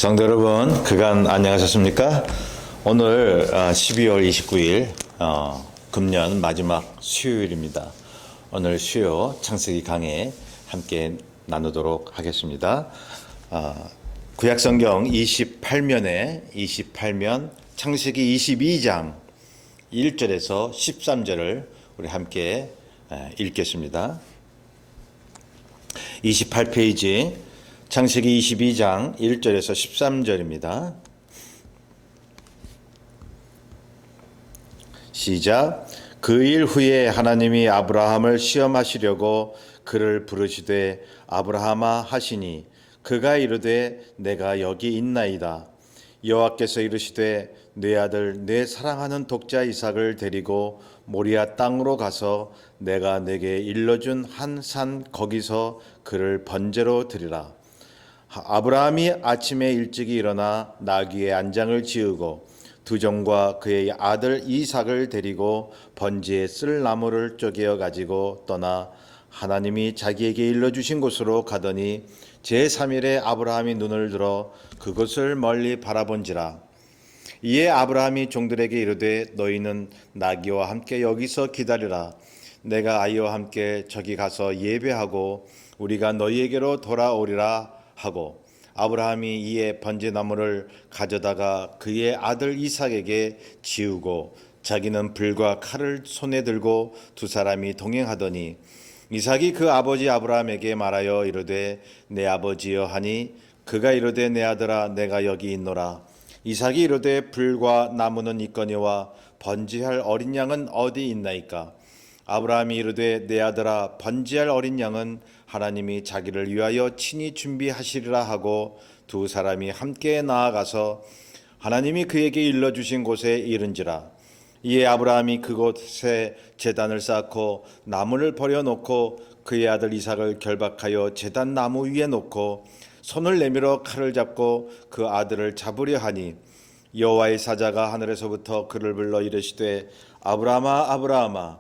성도 여러분, 그간 안녕하셨습니까? 오늘 12월 29일 금년 마지막 수요일입니다. 오늘 수요 창세기 강해 함께 나누도록 하겠습니다. 구약성경 28면 창세기 22장 1절에서 13절을 우리 함께 읽겠습니다. 28페이지 창세기 22장 1절에서 13절입니다. 시작. 그 일 후에 하나님이 아브라함을 시험하시려고 그를 부르시되 아브라함아 하시니 그가 이르되 내가 여기 있나이다. 여호와께서 이르시되 내 아들 내 사랑하는 독자 이삭을 데리고 모리아 땅으로 가서 내가 내게 일러준 한 산 거기서 그를 번제로 드리라. 아브라함이 아침에 일찍이 일어나 나귀의 안장을 지으고 두 종과 그의 아들 이삭을 데리고 번제에 쓸 나무를 쪼개어 가지고 떠나 하나님이 자기에게 일러주신 곳으로 가더니 제3일에 아브라함이 눈을 들어 그곳을 멀리 바라본지라. 이에 아브라함이 종들에게 이르되 너희는 나귀와 함께 여기서 기다리라. 내가 아이와 함께 저기 가서 예배하고 우리가 너희에게로 돌아오리라 하고 아브라함이 이에 번제나무를 가져다가 그의 아들 이삭에게 지우고 자기는 불과 칼을 손에 들고 두 사람이 동행하더니 이삭이 그 아버지 아브라함에게 말하여 이르되 내 아버지여 하니 그가 이르되 내 아들아 내가 여기 있노라. 이삭이 이르되 불과 나무는 있거니와 번제할 어린 양은 어디 있나이까. 아브라함이 이르되 내 아들아 번제할 어린 양은 하나님이 자기를 위하여 친히 준비하시리라 하고 두 사람이 함께 나아가서 하나님이 그에게 일러주신 곳에 이른지라. 이에 아브라함이 그곳에 제단을 쌓고 나무를 버려놓고 그의 아들 이삭을 결박하여 제단 나무 위에 놓고 손을 내밀어 칼을 잡고 그 아들을 잡으려 하니 여호와의 사자가 하늘에서부터 그를 불러 이르시되 아브라함아 아브라함아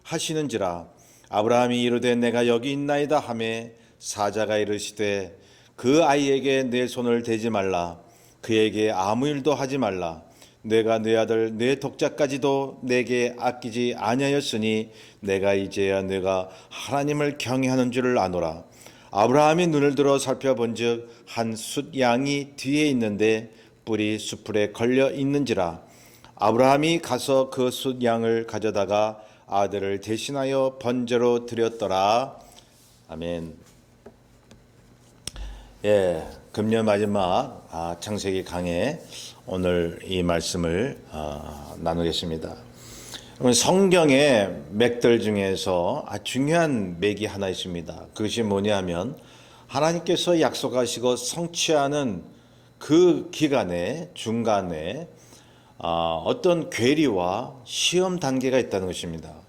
하시는지라. 아브라함이 이르되 내가 여기 있나이다 하매 사자가 이르시되 그 아이에게 내 손을 대지 말라. 그에게 아무 일도 하지 말라. 내가 내 아들 내 독자까지도 내게 아끼지 아니하였으니 내가 이제야 내가 하나님을 경외하는 줄을 아노라. 아브라함이 눈을 들어 살펴본즉 한 숫 양이 뒤에 있는데 뿔이 수풀에 걸려 있는지라. 아브라함이 가서 그 숫 양을 가져다가 아들을 대신하여 번제로 드렸더라. 아멘. 금년 마지막 창세기 강해 오늘 이 말씀을 나누겠습니다. 성경의 맥들 중에서 중요한 맥이 하나 있습니다. 그것이 뭐냐면 하나님께서 약속하시고 성취하는 그 기간에 중간에 어떤 괴리와 시험 단계가 있다는 것입니다.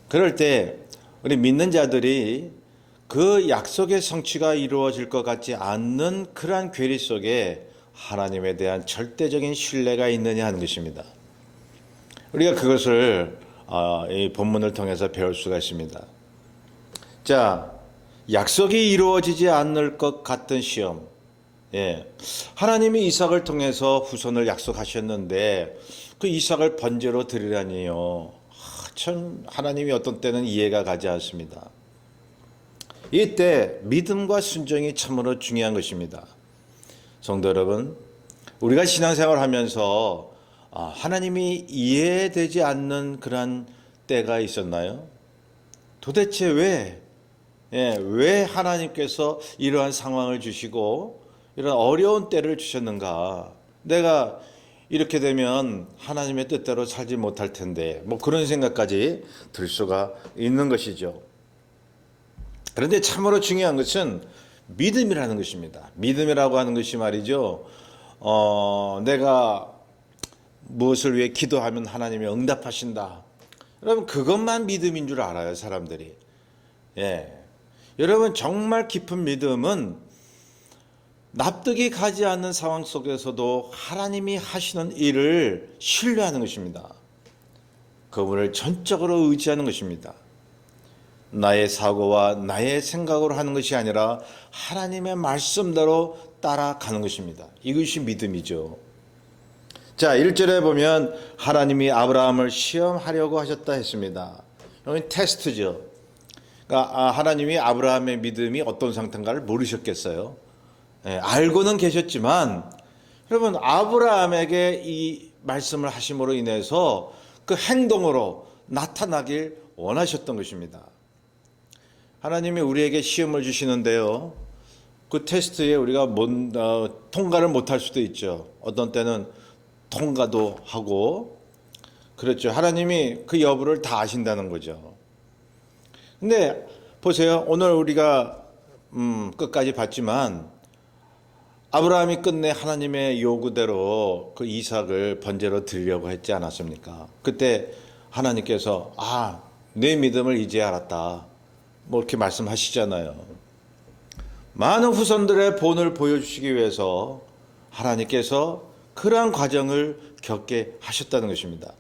그럴 때 우리 믿는 자들이 그 약속의 성취가 이루어질 것 같지 않는 그러한 괴리 속에 하나님에 대한 절대적인 신뢰가 있느냐 하는 것입니다. 우리가 그것을 이 본문을 통해서 배울 수가 있습니다. 자, 약속이 이루어지지 않을 것 같은 시험. 하나님이 이삭을 통해서 후손을 약속하셨는데 그 이삭을 번제로 드리라니요. 참 하나님이 어떤 때는 이해가 가지 않습니다. 이때 믿음과 순종이 참으로 중요한 것입니다. 성도 여러분, 우리가 신앙생활을 하면서 하나님이 이해되지 않는 그런 때가 있었나요? 도대체 왜 하나님께서 이러한 상황을 주시고 이런 어려운 때를 주셨는가? 내가 이렇게 되면 하나님의 뜻대로 살지 못할 텐데 그런 생각까지 들 수가 있는 것이죠. 그런데 참으로 중요한 것은 믿음이라는 것입니다. 믿음이라고 하는 것이 말이죠. 내가 무엇을 위해 기도하면 하나님이 응답하신다. 여러분 그것만 믿음인 줄 알아요, 사람들이. 여러분 정말 깊은 믿음은 납득이 가지 않는 상황 속에서도 하나님이 하시는 일을 신뢰하는 것입니다. 그분을 전적으로 의지하는 것입니다. 나의 사고와 나의 생각으로 하는 것이 아니라 하나님의 말씀대로 따라가는 것입니다. 이것이 믿음이죠. 자, 1절에 보면 하나님이 아브라함을 시험하려고 하셨다 했습니다. 여기 테스트죠. 그러니까 하나님이 아브라함의 믿음이 어떤 상태인가를 모르셨겠어요. 알고는 계셨지만 여러분, 아브라함에게 이 말씀을 하심으로 인해서 그 행동으로 나타나길 원하셨던 것입니다. 하나님이 우리에게 시험을 주시는데요, 그 테스트에 우리가 통과를 못할 수도 있죠. 어떤 때는 통과도 하고 그렇죠. 하나님이 그 여부를 다 아신다는 거죠. 근데 보세요. 오늘 우리가 끝까지 봤지만 아브라함이 끝내 하나님의 요구대로 그 이삭을 번제로 드리려고 했지 않았습니까? 그때 하나님께서 내 믿음을 이제 알았다, 뭐 이렇게 말씀하시잖아요. 많은 후손들의 본을 보여주시기 위해서 하나님께서 그러한 과정을 겪게 하셨다는 것입니다.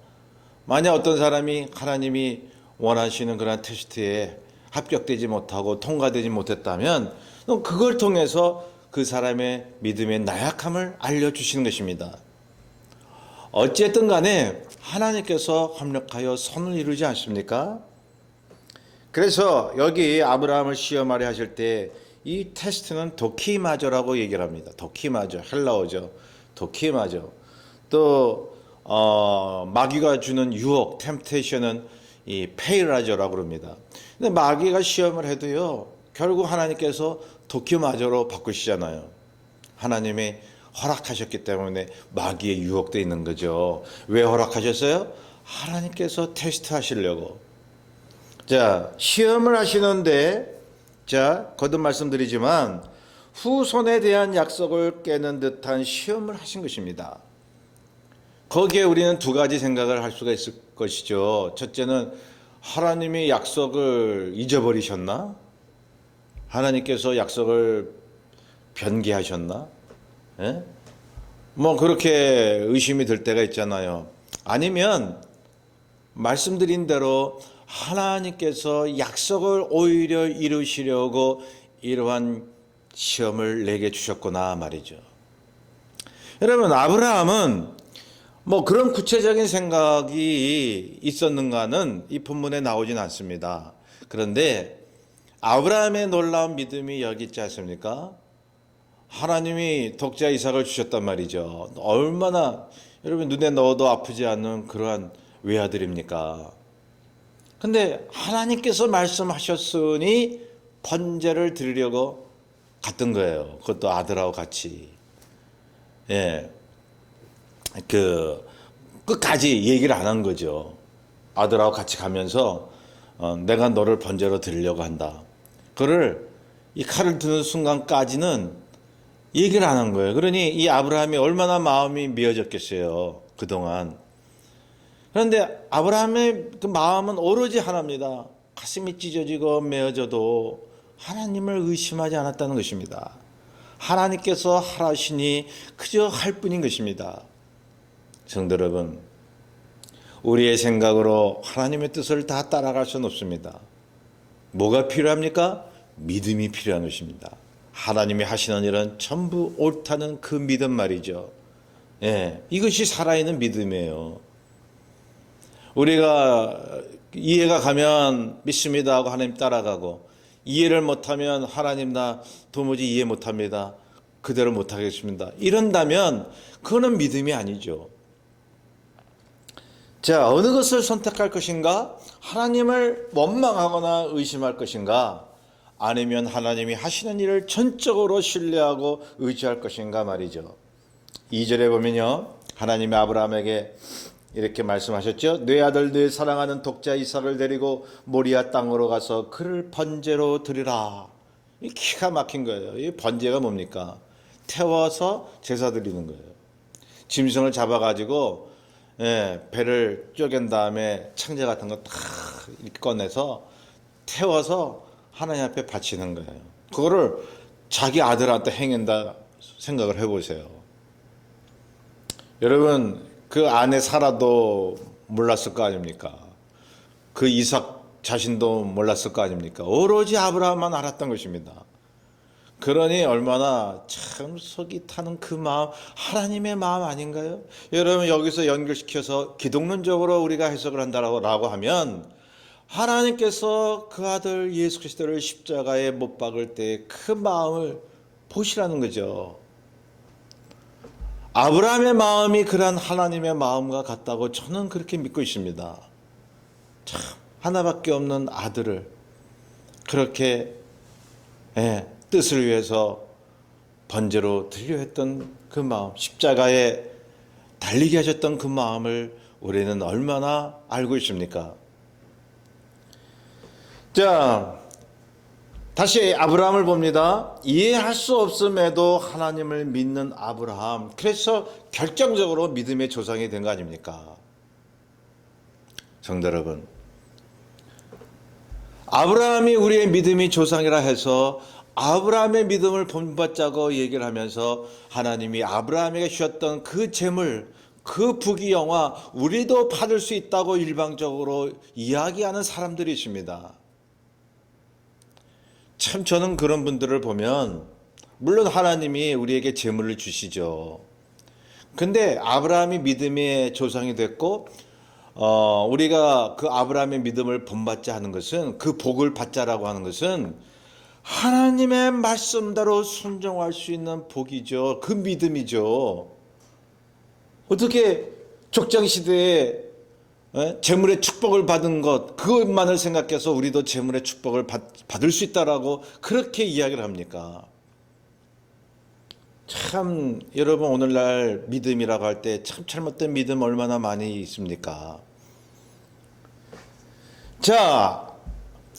만약 어떤 사람이 하나님이 원하시는 그런 테스트에 합격되지 못하고 통과되지 못했다면 그걸 통해서 그 사람의 믿음의 나약함을 알려주시는 것입니다. 어쨌든 간에 하나님께서 합력하여 선을 이루지 않습니까? 그래서 여기 아브라함을 시험하려 하실 때 이 테스트는 도키마저라고 얘기를 합니다. 도키마저, 헬라어죠. 도키마저. 또 마귀가 주는 유혹, 템테이션은 이 페이라저라고 그럽니다. 근데 마귀가 시험을 해도요, 결국 하나님께서 도키마저로 바꾸시잖아요. 하나님이 허락하셨기 때문에 마귀의 유혹도 있는 거죠. 왜 허락하셨어요? 하나님께서 테스트 하시려고. 자, 시험을 하시는데, 자, 거듭 말씀드리지만 후손에 대한 약속을 깨는 듯한 시험을 하신 것입니다. 거기에 우리는 두 가지 생각을 할 수가 있을 것이죠. 첫째는 하나님이 약속을 잊어버리셨나? 하나님께서 약속을 변개하셨나? 예? 뭐 그렇게 의심이 들 때가 있잖아요. 아니면 말씀드린 대로 하나님께서 약속을 오히려 이루시려고 이러한 시험을 내게 주셨구나 말이죠. 여러분, 아브라함은 뭐 그런 구체적인 생각이 있었는가는 이 본문에 나오진 않습니다. 그런데 아브라함의 놀라운 믿음이 여기 있지 않습니까? 하나님이 독자 이삭을 주셨단 말이죠. 얼마나 여러분 눈에 넣어도 아프지 않는 그러한 외아들입니까? 근데 하나님께서 말씀하셨으니 번제를 드리려고 갔던 거예요. 그것도 아들하고 같이. 예. 끝까지 얘기를 안 한 거죠. 아들하고 같이 가면서 내가 너를 번제로 드리려고 한다. 그를 이 칼을 드는 순간까지는 얘기를 안 한 거예요. 그러니 이 아브라함이 얼마나 마음이 미어졌겠어요, 그동안. 그런데 아브라함의 그 마음은 오로지 하나입니다. 가슴이 찢어지고 메어져도 하나님을 의심하지 않았다는 것입니다. 하나님께서 하라시니 그저 할 뿐인 것입니다. 성도 여러분, 우리의 생각으로 하나님의 뜻을 다 따라갈 수는 없습니다. 뭐가 필요합니까? 믿음이 필요한 것입니다. 하나님이 하시는 일은 전부 옳다는 그 믿음 말이죠. 예, 이것이 살아있는 믿음이에요. 우리가 이해가 가면 믿습니다 하고 하나님 따라가고, 이해를 못하면 하나님 나 도무지 이해 못합니다, 그대로 못하겠습니다, 이런다면 그거는 믿음이 아니죠. 자, 어느 것을 선택할 것인가? 하나님을 원망하거나 의심할 것인가? 아니면 하나님이 하시는 일을 전적으로 신뢰하고 의지할 것인가 말이죠. 2절에 보면요, 하나님이 아브라함에게 이렇게 말씀하셨죠. 내 아들 내 사랑하는 독자 이삭을 데리고 모리아 땅으로 가서 그를 번제로 드리라. 이 기가 막힌 거예요. 이 번제가 뭡니까? 태워서 제사 드리는 거예요. 짐승을 잡아가지고 배를 쪼갠 다음에 창제 같은 거 딱 꺼내서 태워서 하나님 앞에 바치는 거예요. 그거를 자기 아들한테 행한다 생각을 해보세요. 여러분, 그 안에 살아도 몰랐을 거 아닙니까? 그 이삭 자신도 몰랐을 거 아닙니까? 오로지 아브라함만 알았던 것입니다. 그러니 얼마나 참 속이 타는 그 마음, 하나님의 마음 아닌가요? 여러분, 여기서 연결시켜서 기독론적으로 우리가 해석을 한다라고 하면, 하나님께서 그 아들 예수 그리스도를 십자가에 못 박을 때 그 마음을 보시라는 거죠. 아브라함의 마음이 그러한 하나님의 마음과 같다고 저는 그렇게 믿고 있습니다. 참 하나밖에 없는 아들을 그렇게 뜻을 위해서 번제로 드려 했던 그 마음, 십자가에 달리게 하셨던 그 마음을 우리는 얼마나 알고 있습니까? 자, 다시 아브라함을 봅니다. 이해할 수 없음에도 하나님을 믿는 아브라함. 그래서 결정적으로 믿음의 조상이 된 거 아닙니까? 성도 여러분, 아브라함이 우리의 믿음의 조상이라 해서 아브라함의 믿음을 본받자고 얘기를 하면서 하나님이 아브라함에게 주셨던 그 재물, 그 부귀영화 우리도 받을 수 있다고 일방적으로 이야기하는 사람들이 있습니다. 참 저는 그런 분들을 보면, 물론 하나님이 우리에게 재물을 주시죠. 근데 아브라함이 믿음의 조상이 됐고 우리가 그 아브라함의 믿음을 본받자 하는 것은, 그 복을 받자라고 하는 것은 하나님의 말씀대로 순종할 수 있는 복이죠. 그 믿음이죠. 어떻게 족장시대에 재물의 축복을 받은 것, 그것만을 생각해서 우리도 재물의 축복을 받을 수 있다라고 그렇게 이야기를 합니까? 참 여러분, 오늘날 믿음이라고 할 때 참 잘못된 믿음 얼마나 많이 있습니까? 자,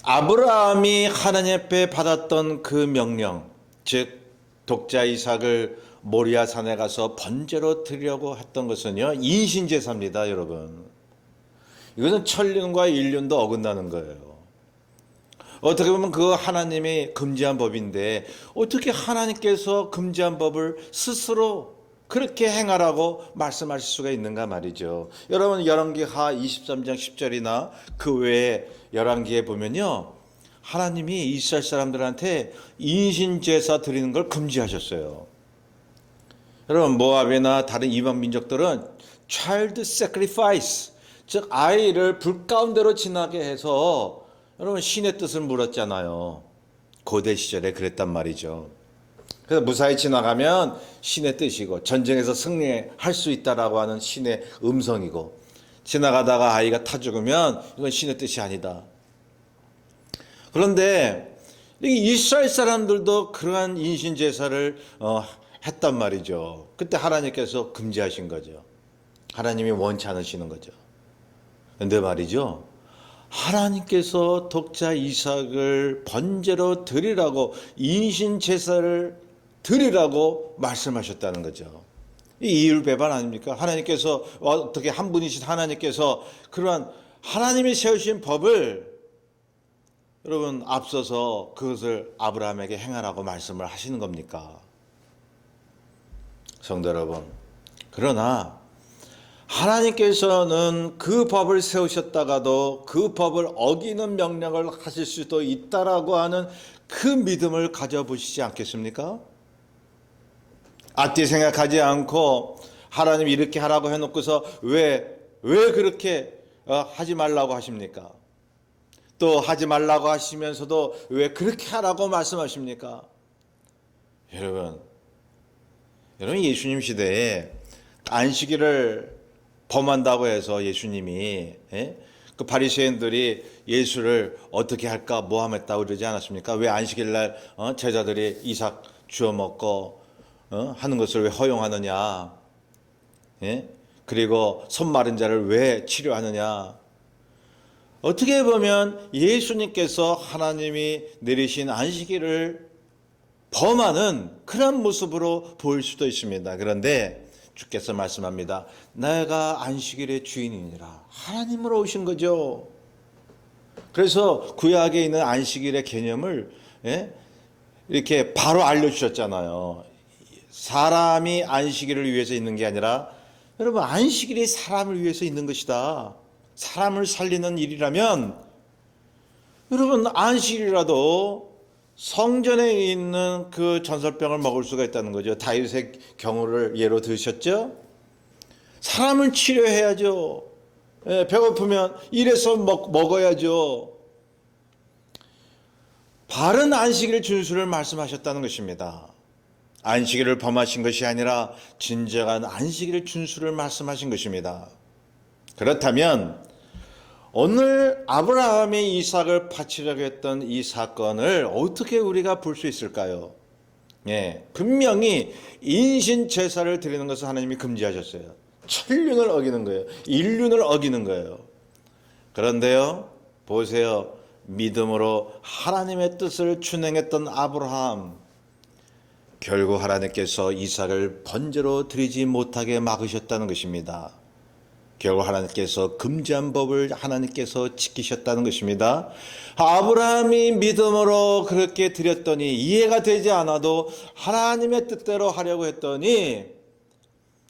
아브라함이 하나님 앞에 받았던 그 명령, 즉 독자 이삭을 모리아 산에 가서 번제로 드리려고 했던 것은요, 인신제사입니다, 여러분. 이것은 천륜과 인륜도 어긋나는 거예요. 어떻게 보면 그 하나님이 금지한 법인데 어떻게 하나님께서 금지한 법을 스스로 그렇게 행하라고 말씀하실 수가 있는가 말이죠. 여러분, 열왕기하 23장 10절이나 그 외에 열왕기에 보면요, 하나님이 이스라엘 사람들한테 인신제사 드리는 걸 금지하셨어요. 여러분, 모압이나 다른 이방 민족들은 child sacrifice, 즉 아이를 불 가운데로 지나게 해서 여러분 신의 뜻을 물었잖아요. 고대 시절에 그랬단 말이죠. 그래서 무사히 지나가면 신의 뜻이고 전쟁에서 승리할 수 있다라고 하는 신의 음성이고, 지나가다가 아이가 타 죽으면 이건 신의 뜻이 아니다. 그런데 이스라엘 사람들도 그러한 인신 제사를 했단 말이죠. 그때 하나님께서 금지하신 거죠. 하나님이 원치 않으시는 거죠. 근데 말이죠, 하나님께서 독자 이삭을 번제로 드리라고, 인신 제사를 드리라고 말씀하셨다는 거죠. 이 이율배반 아닙니까? 하나님께서 어떻게 한 분이신 하나님께서 그러한 하나님이 세우신 법을 여러분 앞서서 그것을 아브라함에게 행하라고 말씀을 하시는 겁니까? 성도 여러분, 그러나 하나님께서는 그 법을 세우셨다가도 그 법을 어기는 명령을 하실 수도 있다라고 하는 그 믿음을 가져보시지 않겠습니까? 앞뒤 생각하지 않고 하나님이 이렇게 하라고 해놓고서 왜 그렇게 하지 말라고 하십니까? 또 하지 말라고 하시면서도 왜 그렇게 하라고 말씀하십니까? 여러분 예수님 시대에 안식일을 범한다고 해서 예수님이 그 바리새인들이 예수를 어떻게 할까 모함했다고 그러지 않았습니까? 왜 안식일 날 제자들이 이삭 주워 먹고 하는 것을 왜 허용하느냐? 그리고 손 마른 자를 왜 치료하느냐? 어떻게 보면 예수님께서 하나님이 내리신 안식일을 범하는 그런 모습으로 보일 수도 있습니다. 그런데 주께서 말씀합니다. 내가 안식일의 주인이니라. 하나님으로 오신 거죠. 그래서 구약에 있는 안식일의 개념을 이렇게 바로 알려주셨잖아요. 사람이 안식일을 위해서 있는 게 아니라, 여러분, 안식일이 사람을 위해서 있는 것이다. 사람을 살리는 일이라면 여러분, 안식일이라도 성전에 있는 그 전설병을 먹을 수가 있다는 거죠. 다윗의 경우를 예로 드셨죠? 사람을 치료해야죠. 예, 배고프면 일해서 먹어야죠. 바른 안식일 준수를 말씀하셨다는 것입니다. 안식일을 범하신 것이 아니라 진정한 안식일 준수를 말씀하신 것입니다. 그렇다면 오늘 아브라함이 이삭을 바치려고 했던 이 사건을 어떻게 우리가 볼 수 있을까요? 예, 분명히 인신 제사를 드리는 것을 하나님이 금지하셨어요. 천륜을 어기는 거예요. 인륜을 어기는 거예요. 그런데요, 보세요. 믿음으로 하나님의 뜻을 준행했던 아브라함, 결국 하나님께서 이삭을 번제로 드리지 못하게 막으셨다는 것입니다. 결국 하나님께서 금지한 법을 하나님께서 지키셨다는 것입니다. 아브라함이 믿음으로 그렇게 드렸더니 이해가 되지 않아도 하나님의 뜻대로 하려고 했더니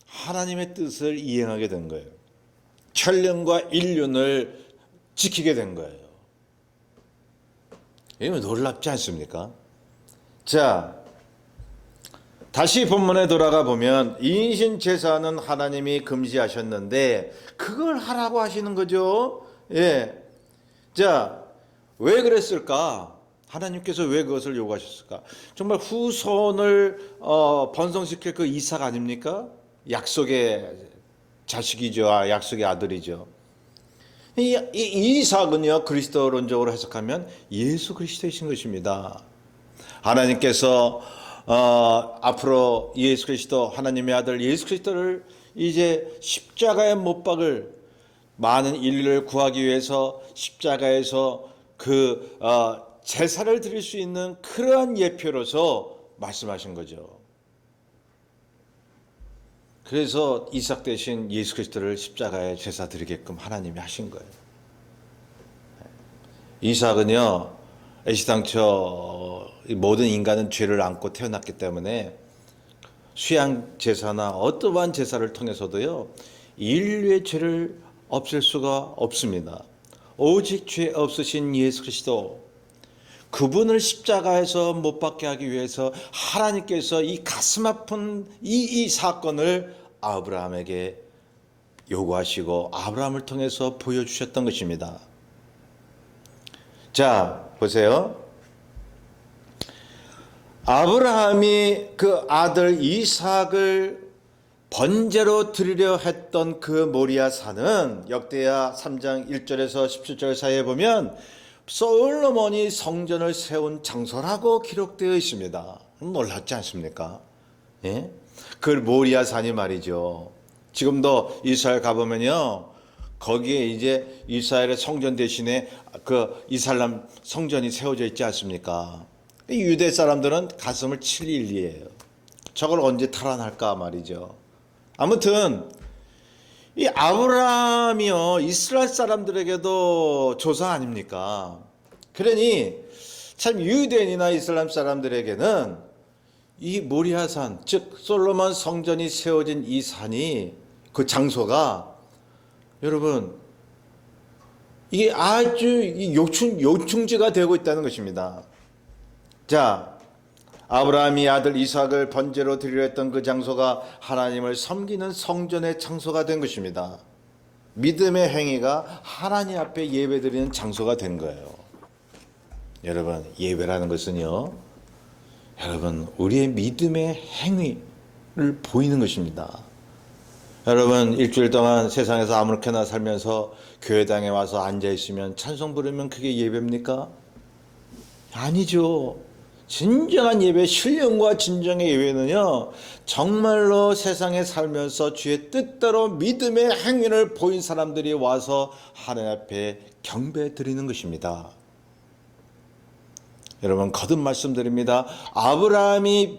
하나님의 뜻을 이행하게 된 거예요. 천륜과 인륜을 지키게 된 거예요. 이거 놀랍지 않습니까? 자, 다시 본문에 돌아가 보면 인신 제사는 하나님이 금지하셨는데 그걸 하라고 하시는 거죠. 예. 자, 왜 그랬을까? 하나님께서 왜 그것을 요구하셨을까? 정말 후손을 번성시킬 그 이삭 아닙니까? 약속의 자식이죠. 약속의 아들이죠. 이 이삭은요, 그리스도론적으로 해석하면 예수 그리스도이신 것입니다. 하나님께서 앞으로 예수 그리스도, 하나님의 아들 예수 그리스도를 이제 십자가에 못 박을 많은 인류를 구하기 위해서 십자가에서 그 제사를 드릴 수 있는 그러한 예표로서 말씀하신 거죠. 그래서 이삭 대신 예수 그리스도를 십자가에 제사 드리게끔 하나님이 하신 거예요. 이삭은요, 애시당초 모든 인간은 죄를 안고 태어났기 때문에 수양 제사나 어떠한 제사를 통해서도요, 인류의 죄를 없앨 수가 없습니다. 오직 죄 없으신 예수 그리스도, 그분을 십자가에서 못 박게 하기 위해서 하나님께서 이 가슴 아픈 이 사건을 아브라함에게 요구하시고 아브라함을 통해서 보여주셨던 것입니다. 자, 보세요. 아브라함이 그 아들 이삭을 번제로 드리려 했던 그 모리아 산은 역대하 3장 1절에서 17절 사이에 보면 솔로몬이 성전을 세운 장소라고 기록되어 있습니다. 놀랍지 않습니까? 예? 그 모리아 산이 말이죠. 지금도 이스라엘 가보면요, 거기에 이제 이스라엘의 성전 대신에 그 이슬람 성전이 세워져 있지 않습니까? 유대 사람들은 가슴을 칠 일이에요. 저걸 언제 탈환할까 말이죠. 아무튼 이 아브라함이요, 이스라엘 사람들에게도 조상 아닙니까? 그러니 참 유대인이나 이슬람 사람들에게는 이 모리아산, 즉 솔로몬 성전이 세워진 이 산이, 그 장소가 여러분 이게 아주 요충지가 되고 있다는 것입니다. 자, 아브라함이 아들 이삭을 번제로 드리려 했던 그 장소가 하나님을 섬기는 성전의 장소가 된 것입니다. 믿음의 행위가 하나님 앞에 예배드리는 장소가 된 거예요. 여러분, 예배라는 것은요, 여러분, 우리의 믿음의 행위를 보이는 것입니다. 여러분, 일주일 동안 세상에서 아무렇게나 살면서 교회당에 와서 앉아있으면 찬송 부르면 그게 예배입니까? 아니죠. 진정한 예배, 신령과 진정의 예배는요, 정말로 세상에 살면서 주의 뜻대로 믿음의 행위를 보인 사람들이 와서 하나님 앞에 경배 드리는 것입니다. 여러분, 거듭 말씀드립니다. 아브라함이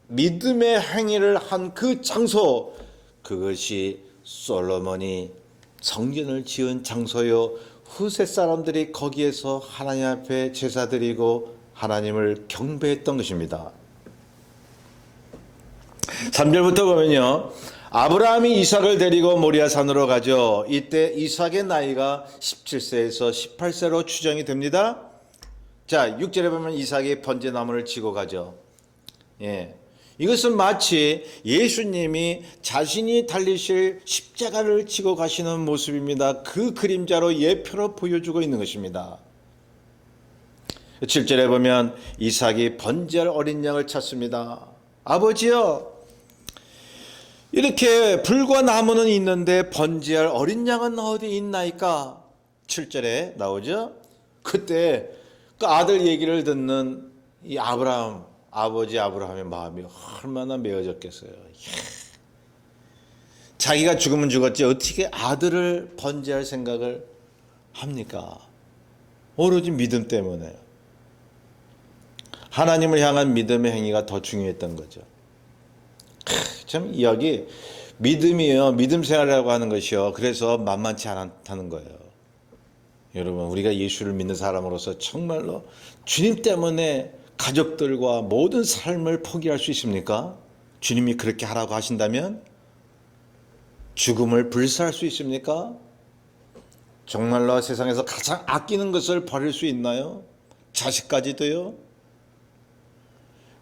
믿음의 행위를 한 그 장소, 그것이 솔로몬이 성전을 지은 장소요, 후세 사람들이 거기에서 하나님 앞에 제사 드리고 하나님을 경배했던 것입니다. 3절부터 보면요, 아브라함이 이삭을 데리고 모리아산으로 가죠. 이때 이삭의 나이가 17세에서 18세로 추정이 됩니다. 자, 6절에 보면 이삭이 번제나무를 지고 가죠. 예. 이것은 마치 예수님이 자신이 달리실 십자가를 지고 가시는 모습입니다. 그 그림자로 예표로 보여주고 있는 것입니다. 7절에 보면 이삭이 번제할 어린 양을 찾습니다. 아버지요, 이렇게 불과 나무는 있는데 번제할 어린 양은 어디 있나이까? 7절에 나오죠. 그때 그 아들 얘기를 듣는 이 아브라함, 아버지 아브라함의 마음이 얼마나 메어졌겠어요. 자기가 죽으면 죽었지 어떻게 아들을 번제할 생각을 합니까? 오로지 믿음 때문에. 하나님을 향한 믿음의 행위가 더 중요했던 거죠. 참 여기 믿음이요, 믿음 생활이라고 하는 것이요, 그래서 만만치 않다는 거예요. 여러분, 우리가 예수를 믿는 사람으로서 정말로 주님 때문에 가족들과 모든 삶을 포기할 수 있습니까? 주님이 그렇게 하라고 하신다면 죽음을 불사할 수 있습니까? 정말로 세상에서 가장 아끼는 것을 버릴 수 있나요? 자식까지도요?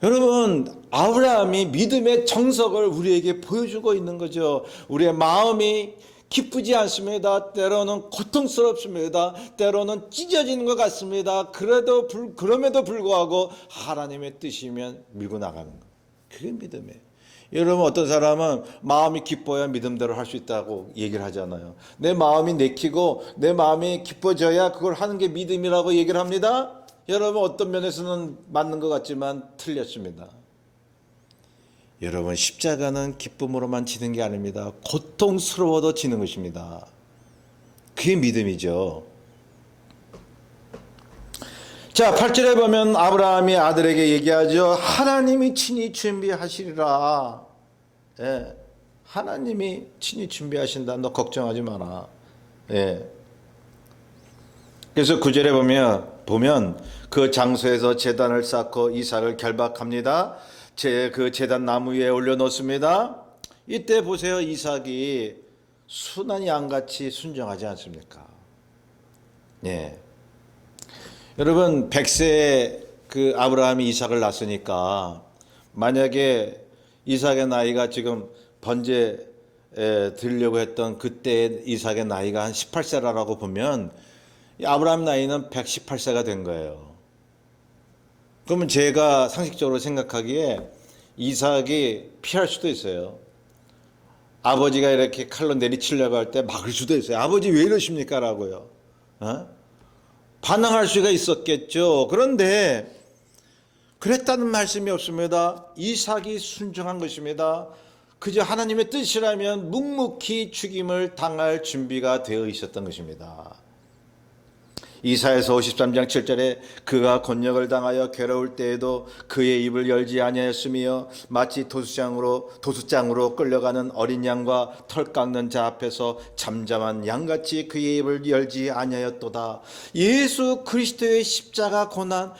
여러분, 아브라함이 믿음의 정석을 우리에게 보여주고 있는 거죠. 우리의 마음이 기쁘지 않습니다. 때로는 고통스럽습니다. 때로는 찢어지는 것 같습니다. 그럼에도 불구하고 하나님의 뜻이면 밀고 나가는 것. 그게 믿음이에요. 여러분, 어떤 사람은 마음이 기뻐야 믿음대로 할 수 있다고 얘기를 하잖아요. 내 마음이 내키고 내 마음이 기뻐져야 그걸 하는 게 믿음이라고 얘기를 합니다. 여러분, 어떤 면에서는 맞는 것 같지만 틀렸습니다. 여러분, 십자가는 기쁨으로만 지는 게 아닙니다. 고통스러워도 지는 것입니다. 그게 믿음이죠. 자, 8절에 보면 아브라함이 아들에게 얘기하죠. 하나님이 친히 준비하시리라. 예, 하나님이 친히 준비하신다. 너 걱정하지 마라. 예. 그래서 9절에 보면 그 장소에서 제단을 쌓고 이삭을 결박합니다. 그 제단 나무 위에 올려놓습니다. 이때 보세요. 이삭이 순한 양같이 순종하지 않습니까? 예. 여러분, 100세에 그 아브라함이 이삭을 낳았으니까 만약에 이삭의 나이가 지금 번제 드리려고 했던 그때 이삭의 나이가 한 18세라고 보면 아브라함 나이는 118세가 된 거예요. 그러면 제가 상식적으로 생각하기에 이삭이 피할 수도 있어요. 아버지가 이렇게 칼로 내리치려고 할 때 막을 수도 있어요. 아버지 왜 이러십니까? 라고요. 반항할 수가 있었겠죠. 그런데 그랬다는 말씀이 없습니다. 이삭이 순종한 것입니다. 그저 하나님의 뜻이라면 묵묵히 죽임을 당할 준비가 되어 있었던 것입니다. 이사야서 53장 7절에 그가 곤욕을 당하여 괴로울 때에도 그의 입을 열지 아니하였으며 마치 도수장으로 끌려가는 어린 양과 털 깎는 자 앞에서 잠잠한 양같이 그의 입을 열지 아니하였도다. 예수 그리스도의 십자가 고난,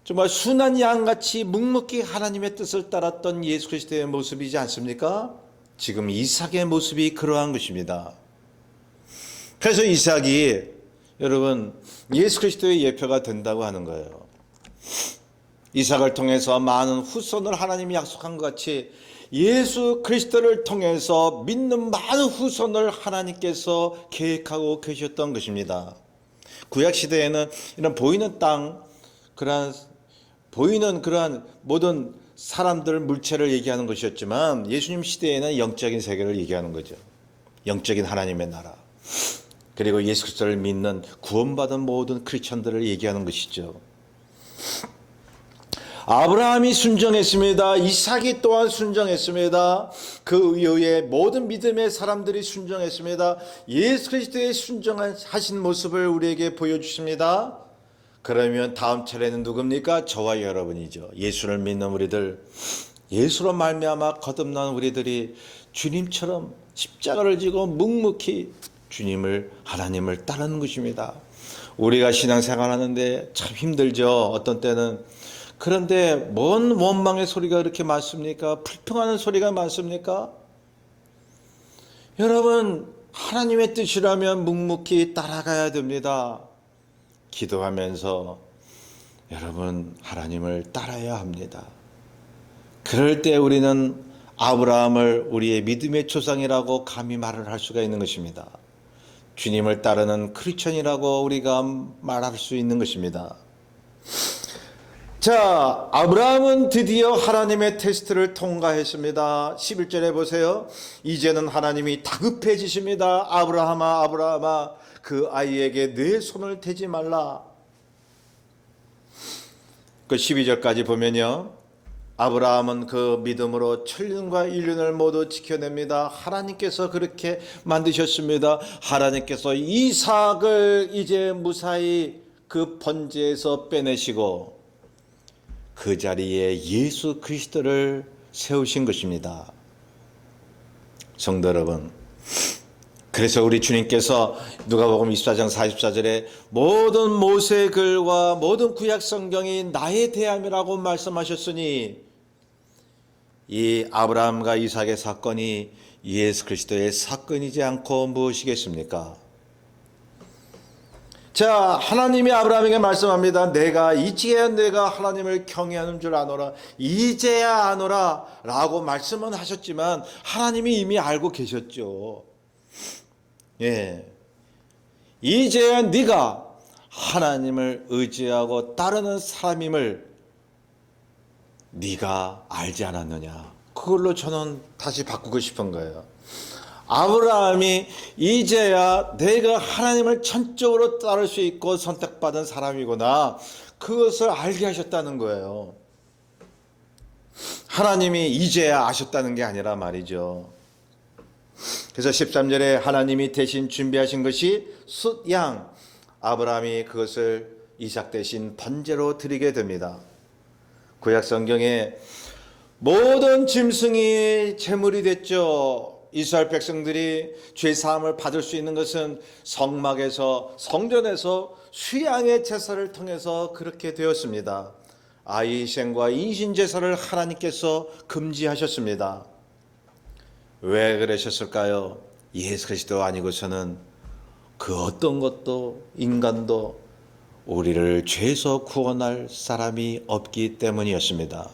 정말 순한 양같이 묵묵히 하나님의 뜻을 따랐던 예수 그리스도의 모습이지 않습니까? 지금 이삭의 모습이 그러한 것입니다. 그래서 이삭이 여러분, 예수 그리스도의 예표가 된다고 하는 거예요. 이삭을 통해서 많은 후손을 하나님이 약속한 것 같이 예수 그리스도를 통해서 믿는 많은 후손을 하나님께서 계획하고 계셨던 것입니다. 구약 시대에는 이런 보이는 땅, 보이는 그러한 모든 사람들, 물체를 얘기하는 것이었지만 예수님 시대에는 영적인 세계를 얘기하는 거죠. 영적인 하나님의 나라. 그리고 예수 그리스도를 믿는 구원받은 모든 크리스천들을 얘기하는 것이죠. 아브라함이 순종했습니다. 이삭이 또한 순종했습니다. 그 이후에 모든 믿음의 사람들이 순종했습니다. 예수 그리스도의 순종하신 모습을 우리에게 보여주십니다. 그러면 다음 차례는 누굽니까? 저와 여러분이죠. 예수를 믿는 우리들, 예수로 말미암아 거듭난 우리들이 주님처럼 십자가를 지고 묵묵히 주님을, 하나님을 따르는 것입니다. 우리가 신앙생활하는데 참 힘들죠. 어떤 때는. 그런데 뭔 원망의 소리가 그렇게 많습니까? 불평하는 소리가 많습니까? 여러분, 하나님의 뜻이라면 묵묵히 따라가야 됩니다. 기도하면서 여러분, 하나님을 따라야 합니다. 그럴 때 우리는 아브라함을 우리의 믿음의 조상이라고 감히 말을 할 수가 있는 것입니다. 주님을 따르는 크리스천이라고 우리가 말할 수 있는 것입니다. 자, 아브라함은 드디어 하나님의 테스트를 통과했습니다. 11절에 보세요. 이제는 하나님이 다급해지십니다. 아브라함아, 아브라함아, 그 아이에게 내 손을 대지 말라. 그 12절까지 보면요, 아브라함은 그 믿음으로 천륜과 일륜을 모두 지켜냅니다. 하나님께서 그렇게 만드셨습니다. 하나님께서 이삭을 이제 무사히 그 번제에서 빼내시고 그 자리에 예수 그리스도를 세우신 것입니다. 성도 여러분, 그래서 우리 주님께서 누가복음 24장 44절에 모든 모세의 글과 모든 구약 성경이 나의 대함이라고 말씀하셨으니 이 아브라함과 이삭의 사건이 예수 그리스도의 사건이지 않고 무엇이겠습니까? 자, 하나님이 아브라함에게 말씀합니다. 이제야 내가 하나님을 경외하는 줄 아노라. 이제야 아노라 라고 말씀은 하셨지만 하나님이 이미 알고 계셨죠. 예, 이제야 네가 하나님을 의지하고 따르는 사람임을 네가 알지 않았느냐. 그걸로 저는 다시 바꾸고 싶은 거예요. 아브라함이 이제야 내가 하나님을 전적으로 따를 수 있고 선택받은 사람이구나, 그것을 알게 하셨다는 거예요. 하나님이 이제야 아셨다는 게 아니라 말이죠. 그래서 13절에 하나님이 대신 준비하신 것이 숫양, 아브라함이 그것을 이삭 대신 번제로 드리게 됩니다. 구약 성경에 모든 짐승이 제물이 됐죠. 이스라엘 백성들이 죄 사함을 받을 수 있는 것은 성막에서, 성전에서 수양의 제사를 통해서 그렇게 되었습니다. 아이 희생과 인신 제사를 하나님께서 금지하셨습니다. 왜 그러셨을까요? 예수 그리스도 아니고서는 그 어떤 것도, 인간도 우리를 죄에서 구원할 사람이 없기 때문이었습니다.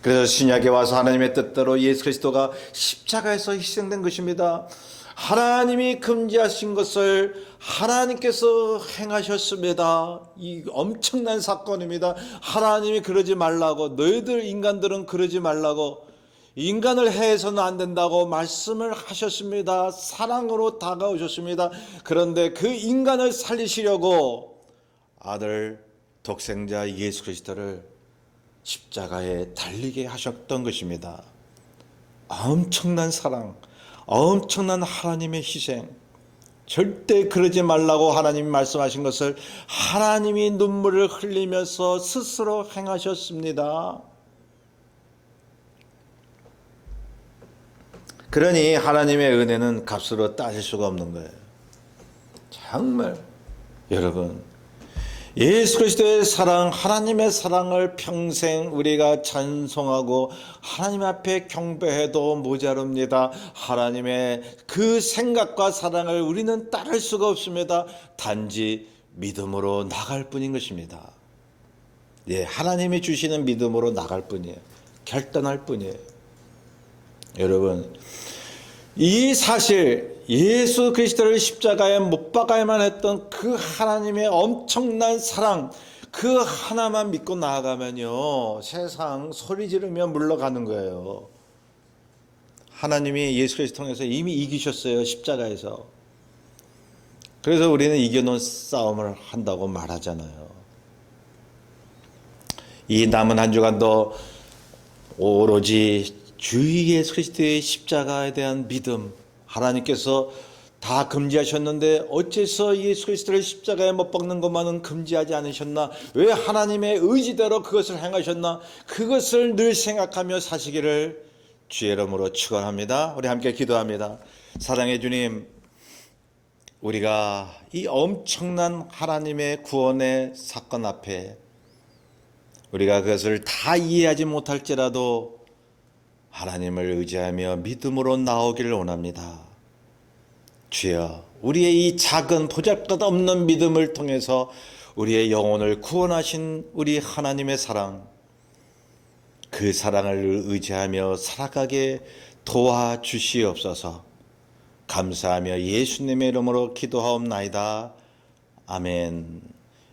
그래서 신약에 와서 하나님의 뜻대로 예수 그리스도가 십자가에서 희생된 것입니다. 하나님이 금지하신 것을 하나님께서 행하셨습니다. 이 엄청난 사건입니다. 하나님이 그러지 말라고, 너희들 인간들은 그러지 말라고, 인간을 해서는 안 된다고 말씀을 하셨습니다. 사랑으로 다가오셨습니다. 그런데 그 인간을 살리시려고 아들 독생자 예수 그리스도를 십자가에 달리게 하셨던 것입니다. 엄청난 사랑, 엄청난 하나님의 희생, 절대 그러지 말라고 하나님이 말씀하신 것을 하나님이 눈물을 흘리면서 스스로 행하셨습니다. 그러니 하나님의 은혜는 값으로 따질 수가 없는 거예요. 정말 여러분, 예수 그리스도의 사랑, 하나님의 사랑을 평생 우리가 찬송하고 하나님 앞에 경배해도 모자릅니다. 하나님의 그 생각과 사랑을 우리는 따를 수가 없습니다. 단지 믿음으로 나갈 뿐인 것입니다. 예, 하나님이 주시는 믿음으로 나갈 뿐이에요. 결단할 뿐이에요. 여러분, 이 사실, 예수 그리스도를 십자가에 못 박아야만 했던 그 하나님의 엄청난 사랑, 그 하나만 믿고 나아가면요, 세상 소리 지르며 물러가는 거예요. 하나님이 예수 그리스도 통해서 이미 이기셨어요, 십자가에서. 그래서 우리는 이겨놓은 싸움을 한다고 말하잖아요. 이 남은 한 주간도 오로지 주 예수 그리스도의 십자가에 대한 믿음, 하나님께서 다 금지하셨는데 어째서 예수 그리스도를 십자가에 못 박는 것만은 금지하지 않으셨나? 왜 하나님의 의지대로 그것을 행하셨나? 그것을 늘 생각하며 사시기를 주의 이름으로 축원합니다. 우리 함께 기도합니다. 사랑의 주님, 우리가 이 엄청난 하나님의 구원의 사건 앞에 우리가 그것을 다 이해하지 못할지라도 하나님을 의지하며 믿음으로 나오기를 원합니다. 주여, 우리의 이 작은 보잘것없는 믿음을 통해서 우리의 영혼을 구원하신 우리 하나님의 사랑, 그 사랑을 의지하며 살아가게 도와주시옵소서. 감사하며 예수님의 이름으로 기도하옵나이다. 아멘.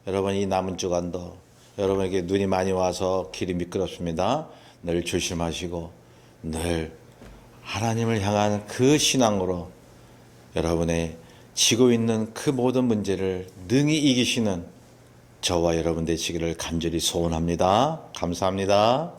여러분, 이 남은 주간도 여러분에게 눈이 많이 와서 길이 미끄럽습니다. 늘 조심하시고 늘 하나님을 향한 그 신앙으로 여러분의 지고 있는 그 모든 문제를 능히 이기시는 저와 여러분 되시기를 간절히 소원합니다. 감사합니다.